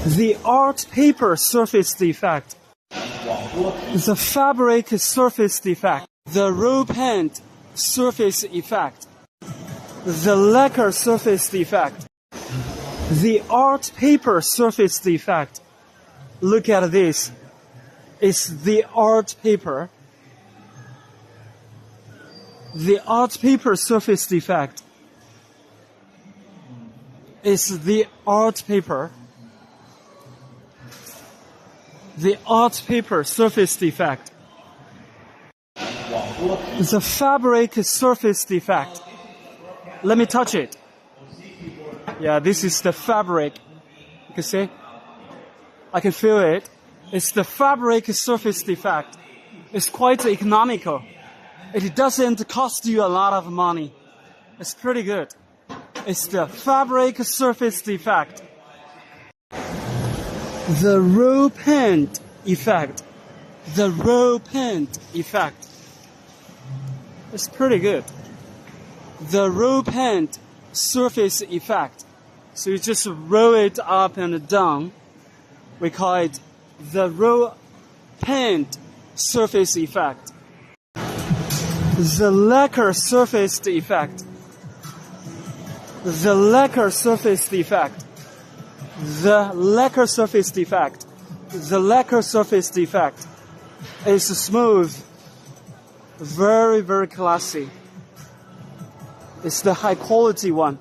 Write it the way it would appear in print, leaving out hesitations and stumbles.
The art paper surface defect. The fabric surface defect. The roll paint surface effect. The lacquer surface defect. The art paper surface defect. Look at this. It's the art paper. The art paper surface defect. It's the art paper. The art paper surface defect. The fabric surface defect. Let me touch it. Yeah, this is the fabric. You can see? I can feel it. It's the fabric surface defect. It's quite economical. It doesn't cost you a lot of money. It's pretty good. It's the fabric surface defect. The roll paint effect. The roll paint effect. It's pretty good. The roll paint surface effect. So you just roll it up and down. We call it the roll paint surface effect. The lacquer surface effect. The lacquer surface defect. The lacquer surface defect. The lacquer surface defect is smooth. Very, very classy. It's the high quality one.